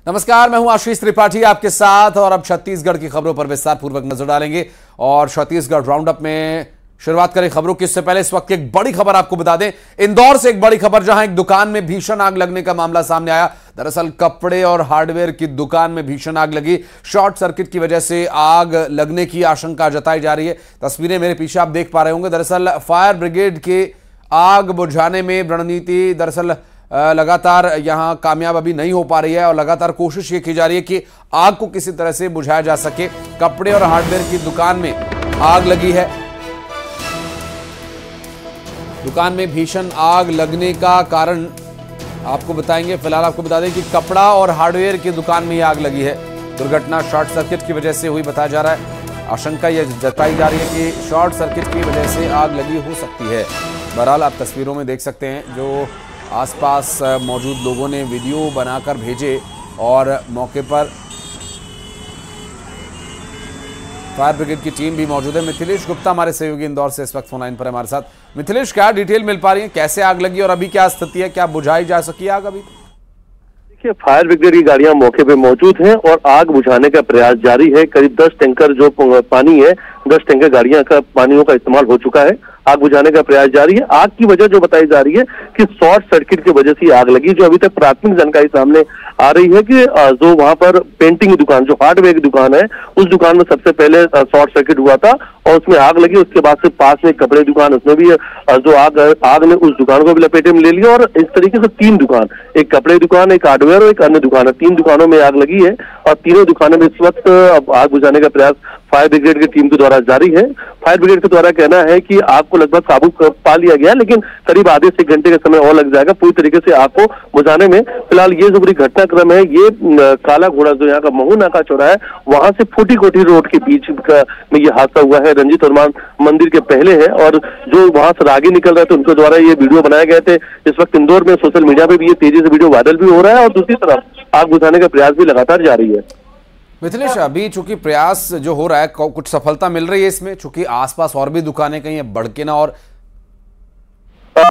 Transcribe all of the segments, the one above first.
नमस्कार, मैं हूं आशीष त्रिपाठी आपके साथ और अब छत्तीसगढ़ की खबरों पर विस्तार पूर्वक नजर डालेंगे। और छत्तीसगढ़ राउंडअप में शुरुआत करें खबरों की। इससे पहले इस वक्त एक बड़ी खबर आपको बता दें, इंदौर से एक बड़ी खबर, जहां एक दुकान में भीषण आग लगने का मामला सामने आया। दरअसल कपड़े और हार्डवेयर की दुकान में भीषण आग लगी। शॉर्ट सर्किट की वजह से आग लगने की आशंका जताई जा रही है। तस्वीरें मेरे पीछे आप देख पा रहे होंगे। दरअसल फायर ब्रिगेड के आग बुझाने में रणनीति दरअसल लगातार यहां कामयाब अभी नहीं हो पा रही है और लगातार कोशिश ये की जा रही है कि आग को किसी तरह से बुझाया जा सके। कपड़े और हार्डवेयर की दुकान में आग लगी है। दुकान में भीषण आग लगने का कारण आपको बताएंगे। फिलहाल आपको बता दें कि कपड़ा और हार्डवेयर की दुकान में आग लगी है। दुर्घटना शॉर्ट सर्किट की वजह से हुई बताया जा रहा है। आशंका यह जताई जा रही है कि शॉर्ट सर्किट की वजह से आग लगी हो सकती है। बहरहाल आप तस्वीरों में देख सकते हैं, जो आसपास मौजूद लोगों ने वीडियो बनाकर भेजे और मौके पर फायर ब्रिगेड की टीम भी मौजूद है। मिथिलेश गुप्ता हमारे सहयोगी इंदौर से इस वक्त फोन लाइन पर हमारे साथ। मिथिलेश, क्या डिटेल मिल पा रही है, कैसे आग लगी और अभी क्या स्थिति है, क्या बुझाई जा सकी आग अभी? देखिए, फायर ब्रिगेड की गाड़ियां मौके पे मौजूद हैं और आग बुझाने का प्रयास जारी है। करीब 10 टैंकर जो पानी है, 10 टैंकर गाड़ियां का पानियों का इस्तेमाल हो चुका है। आग बुझाने का प्रयास जारी है। आग की वजह जो बताई जा रही है कि शॉर्ट सर्किट की वजह से आग लगी। जो अभी तक प्राथमिक जानकारी सामने आ रही है कि जो वहां पर पेंटिंग की दुकान, जो हार्डवेयर की दुकान है, उस दुकान में सबसे पहले शॉर्ट सर्किट हुआ था और उसमें आग लगी। उसके बाद से पास में कपड़े की दुकान, उसमें भी जो आग ने उस दुकान को भी लपेटे में ले लिया। और इस तरीके से 3 दुकान, एक कपड़े की दुकान, एक हार्डवेयर और एक अन्य दुकान है, 3 दुकानों में आग लगी है और तीनों दुकानों में इस वक्त आग बुझाने का प्रयास फायर ब्रिगेड की टीम के द्वारा जारी है। फायर ब्रिगेड के द्वारा कहना है कि आग को लगभग काबू पा लिया गया, लेकिन करीब आधे से 1 घंटे का समय और लग जाएगा पूरी तरीके से आग को बुझाने में। फिलहाल ये जो पूरी घटनाक्रम है, ये काला घोड़ा जो यहाँ का महू नाका चौराहा है, वहां से फूटी कोठी रोड के बीच में ये हादसा हुआ है। रंजीत हनुमान मंदिर के पहले है और जो वहां से रागी निकल रहे थे उनके द्वारा ये वीडियो बनाए गए थे। इस वक्त इंदौर में सोशल मीडिया पे भी ये तेजी से वीडियो वायरल भी हो रहा है और दूसरी तरफ आग बुझाने का प्रयास भी लगातार जारी है। मिथिलेश, अभी चूंकि प्रयास जो हो रहा है, कुछ सफलता मिल रही है इसमें, चूंकि आसपास और भी दुकानें कहीं भड़के ना और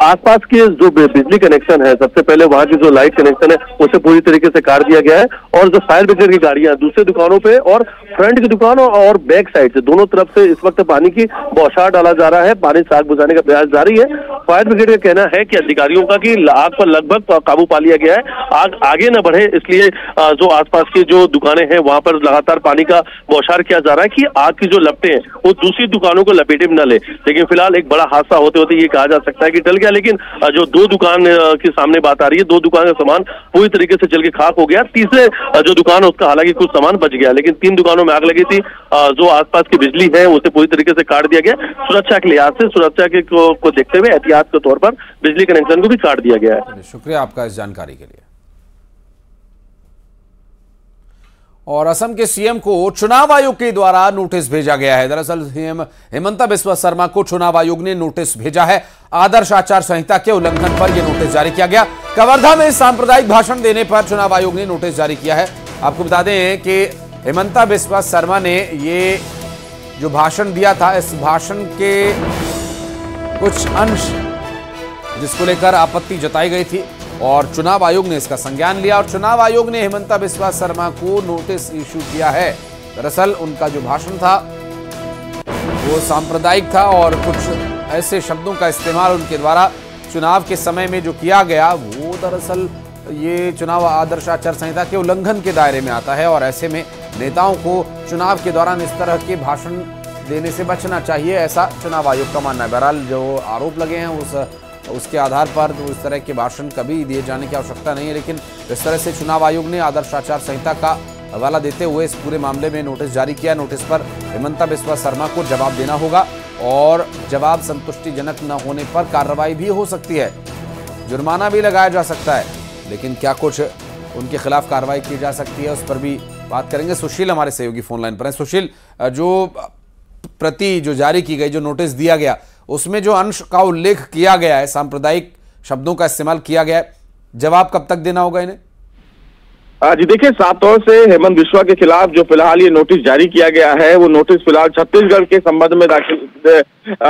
आसपास के जो बिजली कनेक्शन है, सबसे पहले वहां की जो लाइट कनेक्शन है उसे पूरी तरीके से काट दिया गया है। और जो फायर ब्रिगेड की गाड़ियां दूसरे दुकानों पे और फ्रंट की दुकान और बैक साइड से दोनों तरफ से इस वक्त पानी की बौछार डाला जा रहा है। पानी से आग बुझाने का प्रयास जारी है। फायर ब्रिगेड का कहना है कि अधिकारियों का कि आग पर लगभग काबू पा लिया गया है। आग आगे न बढ़े, इसलिए जो आसपास की जो दुकानें हैं वहां पर लगातार पानी का बौछार किया जा रहा है कि आग की जो लपटें हैं वो दूसरी दुकानों को लपेटे में न ले। लेकिन फिलहाल एक बड़ा हादसा होते होते ये कहा जा सकता है कि टल गया, लेकिन जो 2 दुकान के सामने बात आ रही है, 2 दुकान का सामान पूरी तरीके से जल के खाक हो गया। तीसरे जो दुकान है उसका हालांकि कुछ सामान बच गया, लेकिन 3 दुकानों में आग लगी थी। जो आसपास की बिजली है उसे पूरी तरीके से काट दिया गया। सुरक्षा के लिहाज से, सुरक्षा के को देखते हुए एहतियात के तौर पर बिजली कनेक्शन को भी काट दिया गया है। शुक्रिया आपका इस जानकारी के लिए। और असम के सीएम को चुनाव आयोग के द्वारा नोटिस भेजा गया है। दरअसल सीएम हेमंता बिस्वा शर्मा को चुनाव आयोग ने नोटिस भेजा है। आदर्श आचार संहिता के उल्लंघन पर यह नोटिस जारी किया गया। कवर्धा में सांप्रदायिक भाषण देने पर चुनाव आयोग ने नोटिस जारी किया है। आपको बता दें कि हेमंता बिस्वा शर्मा ने ये जो भाषण दिया था, इस भाषण के कुछ अंश जिसको लेकर आपत्ति जताई गई थी और चुनाव आयोग ने इसका संज्ञान लिया और चुनाव आयोग ने हेमंता बिस्वा शर्मा को नोटिस इशू किया है। दरअसल उनका जो भाषण था वो सांप्रदायिक था और कुछ ऐसे शब्दों का इस्तेमाल उनके द्वारा चुनाव के समय में जो किया गया वो दरअसल ये चुनाव आदर्श आचार संहिता के उल्लंघन के दायरे में आता है। और ऐसे में नेताओं को चुनाव के दौरान इस तरह के भाषण देने से बचना चाहिए, ऐसा चुनाव आयोग का मानना है। बहरहाल जो आरोप लगे हैं उसके आधार पर तो इस तरह के भाषण कभी दिए जाने की आवश्यकता नहीं है। लेकिन इस तरह से चुनाव आयोग ने आदर्श आचार संहिता का हवाला देते हुए इस पूरे मामले में नोटिस जारी किया। नोटिस पर हेमंता बिस्वा शर्मा को जवाब देना होगा और जवाब संतुष्टिजनक न होने पर कार्रवाई भी हो सकती है, जुर्माना भी लगाया जा सकता है। लेकिन क्या कुछ उनके खिलाफ कार्रवाई की जा सकती है, उस पर भी बात करेंगे। सुशील हमारे सहयोगी फोन लाइन पर हैं। सुशील, जो प्रति जो जारी की गई, जो नोटिस दिया गया, उसमें जो अंश का उल्लेख किया गया है, सांप्रदायिक शब्दों का इस्तेमाल किया गया है, जवाब कब तक देना होगा इन्हें? जी देखिए, साफ तौर से हेमंत बिस्वा के खिलाफ जो फिलहाल ये नोटिस जारी किया गया है, वो नोटिस फिलहाल छत्तीसगढ़ के संबंध में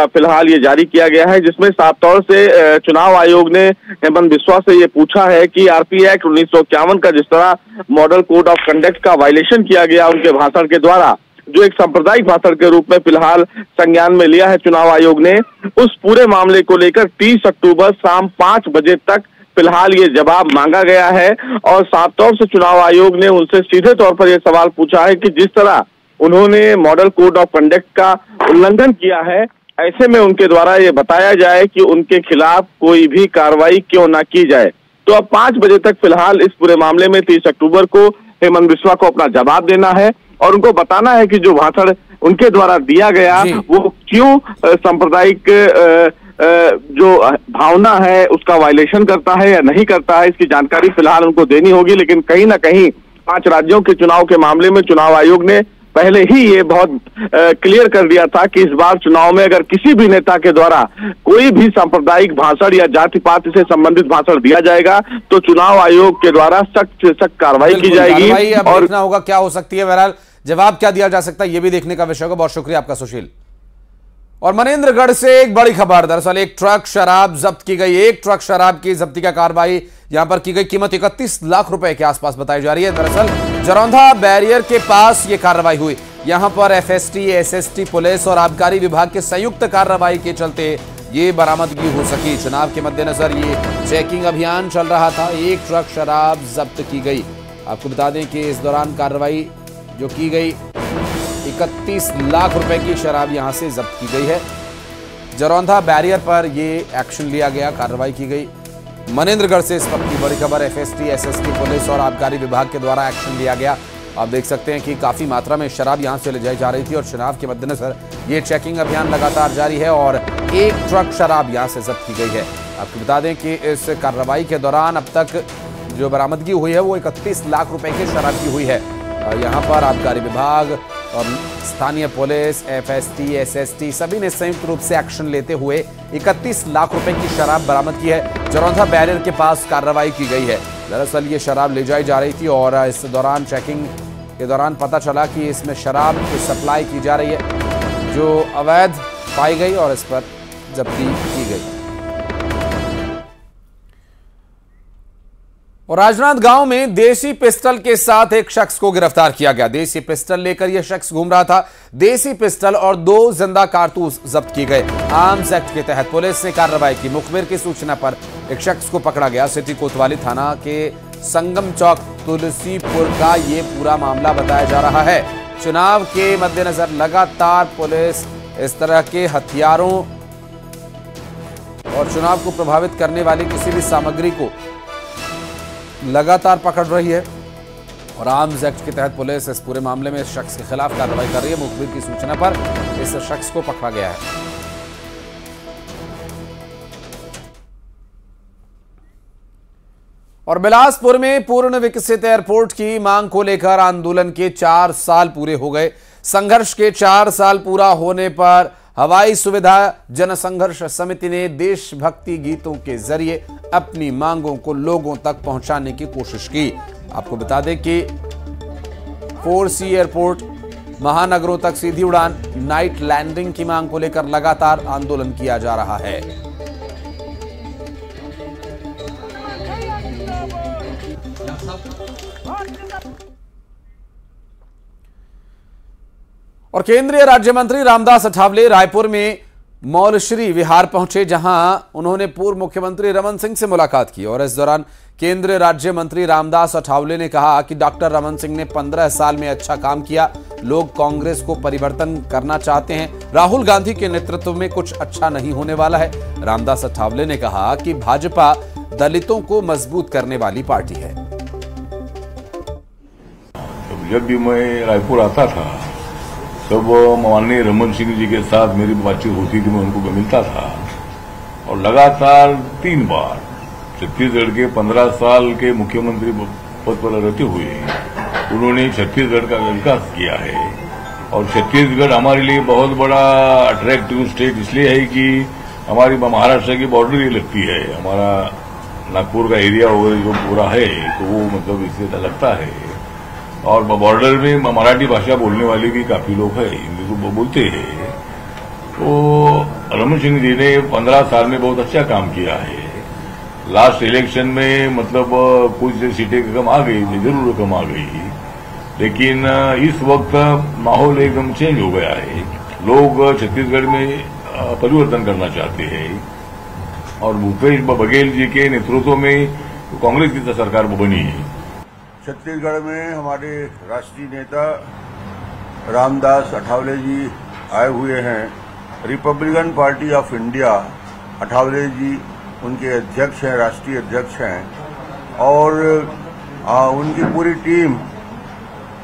फिलहाल ये जारी किया गया है, जिसमें साफ तौर से चुनाव आयोग ने हेमंत बिस्वा से ये पूछा है कि आरपी एक्ट 1951 का जिस तरह मॉडल कोड ऑफ कंडक्ट का वायलेशन किया गया उनके भाषण के द्वारा, जो एक सांप्रदायिक भाषण के रूप में फिलहाल संज्ञान में लिया है चुनाव आयोग ने, उस पूरे मामले को लेकर 30 अक्टूबर शाम 5 बजे तक फिलहाल ये जवाब मांगा गया है। और साफ तौर से चुनाव आयोग ने उनसे सीधे तौर पर यह सवाल पूछा है कि जिस तरह उन्होंने मॉडल कोड ऑफ कंडक्ट का उल्लंघन किया है, ऐसे में उनके द्वारा ये बताया जाए कि उनके खिलाफ कोई भी कार्रवाई क्यों ना की जाए। तो अब 5 बजे तक फिलहाल इस पूरे मामले में 30 अक्टूबर को हेमंत बिस्वा को अपना जवाब देना है और उनको बताना है कि जो भाषण उनके द्वारा दिया गया वो क्यों सांप्रदायिक जो भावना है उसका वायलेशन करता है या नहीं करता है, इसकी जानकारी फिलहाल उनको देनी होगी। लेकिन कहीं ना कहीं 5 राज्यों के चुनाव के मामले में चुनाव आयोग ने पहले ही ये बहुत क्लियर कर दिया था कि इस बार चुनाव में अगर किसी भी नेता के द्वारा कोई भी सांप्रदायिक भाषण या जाति पाति से संबंधित भाषण दिया जाएगा तो चुनाव आयोग के द्वारा सख्त से सख्त कार्रवाई की जाएगी। और देखना होगा क्या हो सकती है, बहरहाल जवाब क्या दिया जा सकता है ये भी देखने का विषय होगा। बहुत शुक्रिया आपका सुशील। और मनेंद्रगढ़ से एक बड़ी खबर, दरअसल एक ट्रक शराब जब्त की गई। एक ट्रक शराब की जब्ती का कार्रवाई यहां पर की गई, कीमत 31 लाख रुपए के आसपास बताई जा रही है। दरअसल जरौंधा बैरियर के पास यह कार्रवाई हुई। यहां पर एफएसटी, एसएसटी, पुलिस और आबकारी विभाग के संयुक्त कार्रवाई के चलते ये बरामदगी हो सकी। चुनाव के मद्देनजर ये चेकिंग अभियान चल रहा था। एक ट्रक शराब जब्त की गई। आपको बता दें कि इस दौरान कार्रवाई जो की गई 31 लाख रुपए की शराब यहां से जब्त की गई है। जरौंधा बैरियर पर यह एक्शन लिया गया, कार्रवाई की गई। मनेंद्रगढ़ से इस वक्त की बड़ी खबर, एफएसटी, एसएसटी, पुलिस और आबकारी विभाग के द्वारा एक्शन लिया गया। आप देख सकते हैं कि काफी मात्रा में शराब यहां से ले जाई जा रही थी और चुनाव के मद्देनजर ये चेकिंग अभियान लगातार जारी है और एक ट्रक शराब यहां से जब्त की गई है। आपको बता दें कि इस कार्रवाई के दौरान अब तक जो बरामदगी हुई है वो 31 लाख रुपए की शराब की हुई है। यहाँ पर आबकारी विभाग और स्थानीय पुलिस, एफएसटी, एसएसटी सभी ने संयुक्त रूप से एक्शन लेते हुए 31 लाख रुपए की शराब बरामद की है। जरौंधा बैरियर के पास कार्रवाई की गई है। दरअसल ये शराब ले जाई जा रही थी और इस दौरान चेकिंग के दौरान पता चला कि इसमें शराब की सप्लाई की जा रही है जो अवैध पाई गई और इस पर जब्ती की गई। और राजनांदगांव में देसी पिस्टल के साथ एक शख्स को गिरफ्तार किया गया। देसी पिस्टल लेकर यह शख्स घूम रहा था। देसी पिस्टल और 2 जिंदा कारतूस जब्त किए गए। आर्म्स एक्ट के तहत पुलिस ने कार्रवाई की। मुखबिर की सूचना पर एक शख्स को पकड़ा गया। सिटी कोतवाली थाना के संगम चौक तुलसीपुर का ये पूरा मामला बताया जा रहा है। चुनाव के मद्देनजर लगातार पुलिस इस तरह के हथियारों और चुनाव को प्रभावित करने वाली किसी भी सामग्री को लगातार पकड़ रही है और आर्म्स एक्ट के तहत पुलिस इस पूरे मामले में इस शख्स के खिलाफ कार्रवाई कर रही है। मुखबिर की सूचना पर इस शख्स को पकड़ा गया है। और बिलासपुर में पूर्ण विकसित एयरपोर्ट की मांग को लेकर आंदोलन के 4 साल पूरे हो गए। संघर्ष के 4 साल पूरा होने पर हवाई सुविधा जनसंघर्ष समिति ने देशभक्ति गीतों के जरिए अपनी मांगों को लोगों तक पहुंचाने की कोशिश की। आपको बता दें कि 4C एयरपोर्ट, महानगरों तक सीधी उड़ान, नाइट लैंडिंग की मांग को लेकर लगातार आंदोलन किया जा रहा है। और केंद्रीय राज्य मंत्री रामदास अठावले रायपुर में मौलश्री विहार पहुंचे, जहां उन्होंने पूर्व मुख्यमंत्री रमन सिंह से मुलाकात की। और इस दौरान केंद्रीय राज्य मंत्री रामदास अठावले ने कहा कि डॉक्टर रमन सिंह ने 15 साल में अच्छा काम किया। लोग कांग्रेस को परिवर्तन करना चाहते हैं। राहुल गांधी के नेतृत्व में कुछ अच्छा नहीं होने वाला है। रामदास अठावले ने कहा कि भाजपा दलितों को मजबूत करने वाली पार्टी है। जब भी मैं रायपुर आता था तब माननीय रमन सिंह जी के साथ मेरी बातचीत होती थी, मैं उनको मिलता था और लगातार 3 बार छत्तीसगढ़ के 15 साल के मुख्यमंत्री पद पर रहते हुए उन्होंने छत्तीसगढ़ का विकास किया है। और छत्तीसगढ़ हमारे लिए बहुत बड़ा अट्रैक्टिव स्टेट इसलिए है कि हमारी महाराष्ट्र की बॉर्डर ही लगती है। हमारा नागपुर का एरिया वगैरह जो पूरा है तो वो मतलब इससे लगता है। और बॉर्डर में मराठी भाषा बोलने वाले भी काफी लोग हैं, हिंदी तो बोलते हैं। तो रमन सिंह जी ने 15 साल में बहुत अच्छा काम किया है। लास्ट इलेक्शन में मतलब कुछ सीटें कम आ गई, जरूर कम आ गई, लेकिन इस वक्त माहौल एकदम चेंज हो गया है। लोग छत्तीसगढ़ में परिवर्तन करना चाहते हैं और भूपेश बघेल जी के नेतृत्व में कांग्रेस की सरकार बनी है। छत्तीसगढ़ में हमारे राष्ट्रीय नेता रामदास अठावले जी आए हुए हैं। Republican party of India, Athawale ji उनके अध्यक्ष हैं, राष्ट्रीय अध्यक्ष हैं। और उनकी पूरी टीम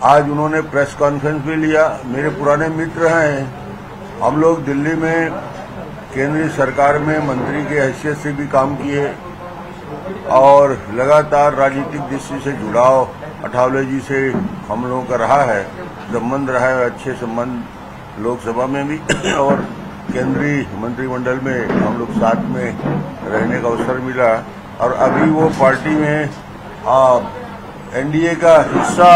आज उन्होंने प्रेस कॉन्फ्रेंस भी लिया। मेरे पुराने मित्र हैं, हम लोग दिल्ली में केंद्रीय सरकार में मंत्री के हैसियत से भी काम किए और लगातार राजनीतिक दृष्टि से जुड़ाव अठावले जी से हम लोगों का रहा है, संबंध रहा है, अच्छे संबंध लोकसभा में भी और केंद्रीय मंत्रिमंडल में हम लोग साथ में रहने का अवसर मिला। और अभी वो पार्टी में एनडीए का हिस्सा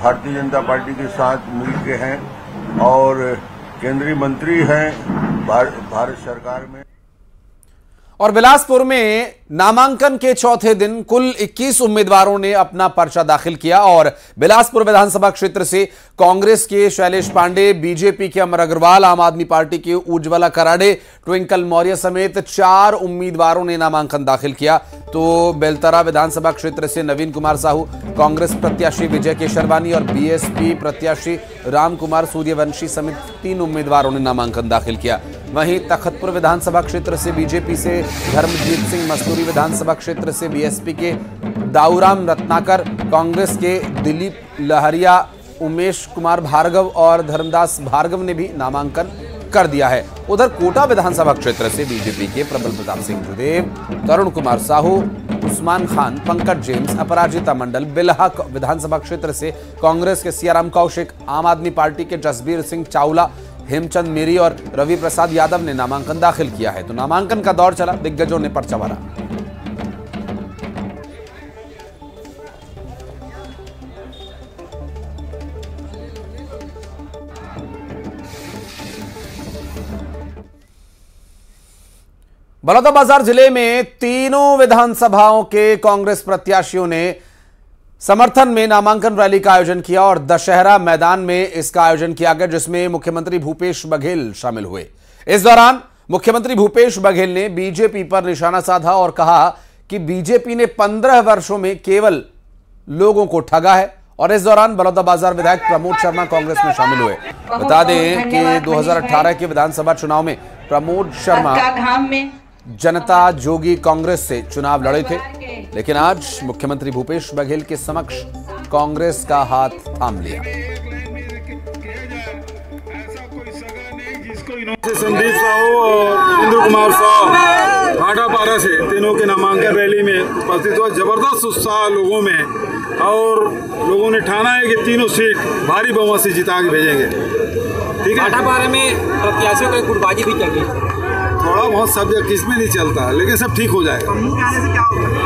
भारतीय जनता पार्टी के साथ मिलके हैं और केंद्रीय मंत्री हैं भारत सरकार में। और बिलासपुर में नामांकन के चौथे दिन कुल 21 उम्मीदवारों ने अपना पर्चा दाखिल किया और बिलासपुर विधानसभा क्षेत्र से कांग्रेस के शैलेश पांडे, बीजेपी के अमर अग्रवाल, आम आदमी पार्टी के उज्ज्वला कराड़े, ट्विंकल मौर्य समेत 4 उम्मीदवारों ने नामांकन दाखिल किया। तो बेलतरा विधानसभा क्षेत्र से नवीन कुमार साहू, कांग्रेस प्रत्याशी विजय केशरवानी और बीएसपी प्रत्याशी राम कुमार सूर्यवंशी समेत 3 उम्मीदवारों ने नामांकन दाखिल किया। वहीं तखतपुर विधानसभा क्षेत्र से बीजेपी से धर्मजीत सिंह, मस्तूरी विधानसभा क्षेत्र से बीएसपी के दाऊराम रत्नाकर, कांग्रेस के दिलीप लहरिया, उमेश कुमार भार्गव और धर्मदास भार्गव ने भी नामांकन कर दिया है। उधर कोटा विधानसभा क्षेत्र से बीजेपी के प्रबल प्रताप सिंह जुदेव, तरुण कुमार साहू, उस्मान खान, पंकज जेम्स, अपराजिता मंडल, बिल्हा विधानसभा क्षेत्र से कांग्रेस के सियाराम कौशिक, आम आदमी पार्टी के जसबीर सिंह चावला, हेमचंद मेरी और रवि प्रसाद यादव ने नामांकन दाखिल किया है। तो नामांकन का दौर चला, दिग्गजों ने पर्चा भरा। बलौदाबाजार जिले में तीनों विधानसभाओं के कांग्रेस प्रत्याशियों ने समर्थन में नामांकन रैली का आयोजन किया और दशहरा मैदान में इसका आयोजन किया गया, जिसमें मुख्यमंत्री भूपेश बघेल शामिल हुए। इस दौरान मुख्यमंत्री भूपेश बघेल ने बीजेपी पर निशाना साधा और कहा कि बीजेपी ने 15 वर्षों में केवल लोगों को ठगा है। और इस दौरान बलौदाबाजार विधायक प्रमोद शर्मा कांग्रेस में शामिल हुए। बता दें कि 2018 के विधानसभा चुनाव में प्रमोद शर्मा जनता जोगी कांग्रेस से चुनाव लड़े थे, लेकिन आज मुख्यमंत्री भूपेश बघेल के समक्ष कांग्रेस का हाथ थाम लिया। संदीप साहू और इंद्र कुमार साहू भाटापारा से तीनों के नामांकन रैली में उपस्थित हुआ। जबरदस्त उत्साह लोगों में और लोगों ने ठाना है कि तीनों सीट भारी बहुमत से जिता के भेजेंगे। ठीक है, भाटापारा में प्रत्याशियों की गुटबाजी भी चल रही, थोड़ा बहुत सब्जेक्ट किसमें नहीं चलता, लेकिन सब ठीक हो जाएगा।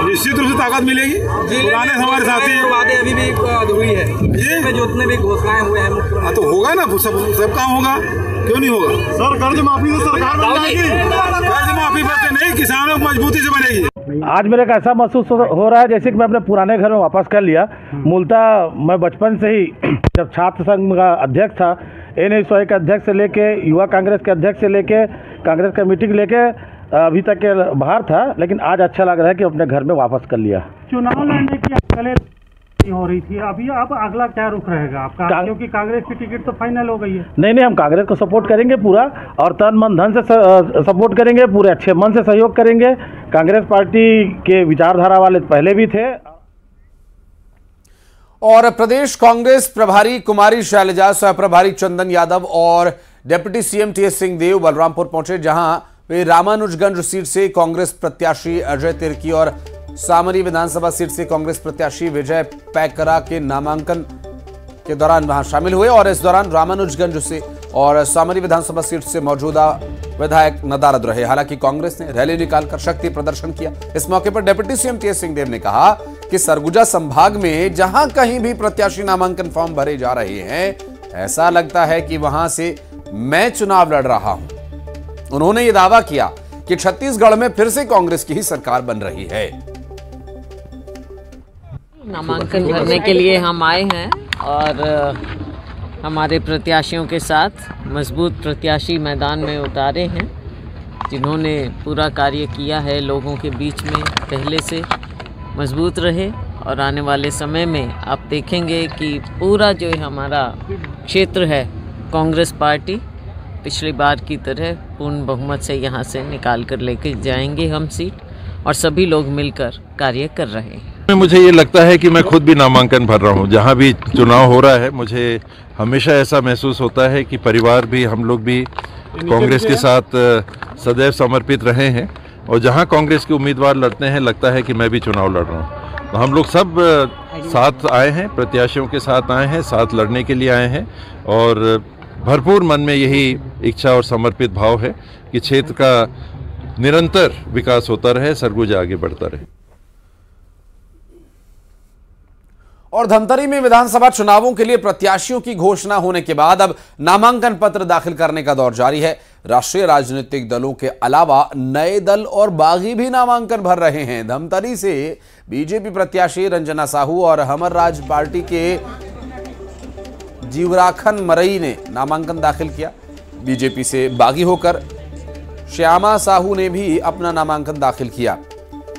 निश्चित रूप से ताकत मिलेगी। पुराने हमारे साथी वादे अभी भी अधूरी है, जितने भी घोषणाएं हुए हैं तो होगा ना, सब काम होगा, क्यों नहीं होगा। सर कर्ज माफी तो सरकार कर्ज माफी पर नहीं, किसानों को मजबूती से बनेगी। आज मेरे को ऐसा महसूस हो रहा है जैसे कि मैं अपने पुराने घर में वापस कर लिया। मूलतः मैं बचपन से ही जब छात्र संघ का अध्यक्ष था, NSY के अध्यक्ष से लेके युवा कांग्रेस के अध्यक्ष से लेके कांग्रेस कमेटी के लेके अभी तक के बाहर था, लेकिन आज अच्छा लग रहा है कि अपने घर में वापस कर लिया। चुनाव लड़ने की पहले हो रही थी, अभी अब अगला क्या रुख रहेगा आपका? क्योंकि कांग्रेस की टिकट तो फाइनल हो गई है। नहीं, हम कांग्रेस को सपोर्ट करेंगे पूरा और तन मन धन से सपोर्ट करेंगे, पूरे अच्छे मन से सहयोग करेंगे। कांग्रेस पार्टी के विचारधारा वाले पहले भी थे। और प्रदेश कांग्रेस प्रभारी कुमारी शैलजा, सह प्रभारी चंदन यादव और deputy CM TS Singhdeo Balrampur पहुंचे, जहां वे रामानुजगंज सीट से कांग्रेस प्रत्याशी अजय तिर्की और सामरी विधानसभा सीट से कांग्रेस प्रत्याशी विजय पैकरा के नामांकन के दौरान वहां शामिल हुए। और इस दौरान रामानुजगंज से और सामरी विधानसभा सीट से मौजूदा विधायक नदारद रहे। हालांकि कांग्रेस ने रैली निकालकर शक्ति प्रदर्शन किया। इस मौके पर डिप्टी सीएम टीएस सिंहदेव ने कहा कि सरगुजा संभाग में जहां कहीं भी प्रत्याशी नामांकन फॉर्म भरे जा रहे हैं, ऐसा लगता है कि वहां से मैं चुनाव लड़ रहा हूं। उन्होंने यह दावा किया कि छत्तीसगढ़ में फिर से कांग्रेस की ही सरकार बन रही है। नामांकन भरने के लिए हम आए हैं और हमारे प्रत्याशियों के साथ मजबूत प्रत्याशी मैदान में उतारे हैं, जिन्होंने पूरा कार्य किया है, लोगों के बीच में पहले से मजबूत रहे। और आने वाले समय में आप देखेंगे कि पूरा जो हमारा क्षेत्र है, कांग्रेस पार्टी पिछली बार की तरह पूर्ण बहुमत से यहाँ से निकाल कर लेके जाएंगे हम सीट, और सभी लोग मिलकर कार्य कर रहे हैं। मुझे ये लगता है कि मैं खुद भी नामांकन भर रहा हूँ। जहाँ भी चुनाव हो रहा है, मुझे हमेशा ऐसा महसूस होता है कि परिवार भी, हम लोग भी कांग्रेस के साथ सदैव समर्पित रहे हैं, और जहाँ कांग्रेस के उम्मीदवार लड़ते हैं, लगता है कि मैं भी चुनाव लड़ रहा हूँ। तो हम लोग सब साथ आए हैं, प्रत्याशियों के साथ आए हैं, साथ लड़ने के लिए आए हैं, और भरपूर मन में यही इच्छा और समर्पित भाव है कि क्षेत्र का निरंतर विकास होता रहे, सरगुजा आगे बढ़ता रहे। और धमतरी में विधानसभा चुनावों के लिए प्रत्याशियों की घोषणा होने के बाद अब नामांकन पत्र दाखिल करने का दौर जारी है। राष्ट्रीय राजनीतिक दलों के अलावा नए दल और बागी भी नामांकन भर रहे हैं। धमतरी से बीजेपी प्रत्याशी रंजना साहू और हमर राज पार्टी के जीवराखन मरई ने नामांकन दाखिल किया। बीजेपी से बागी होकर श्यामा साहू ने भी अपना नामांकन दाखिल किया।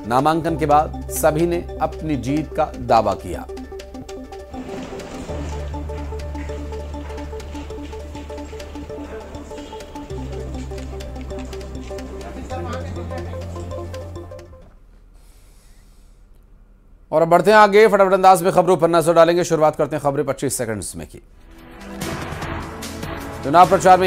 नामांकन के बाद सभी ने अपनी जीत का दावा किया। और अब बढ़ते हैं आगे, फटाफट अंदाज में खबरों पर नजर डालेंगे। शुरुआत करते हैं खबरें 25 सेकंड्स में की। चुनाव प्रचार में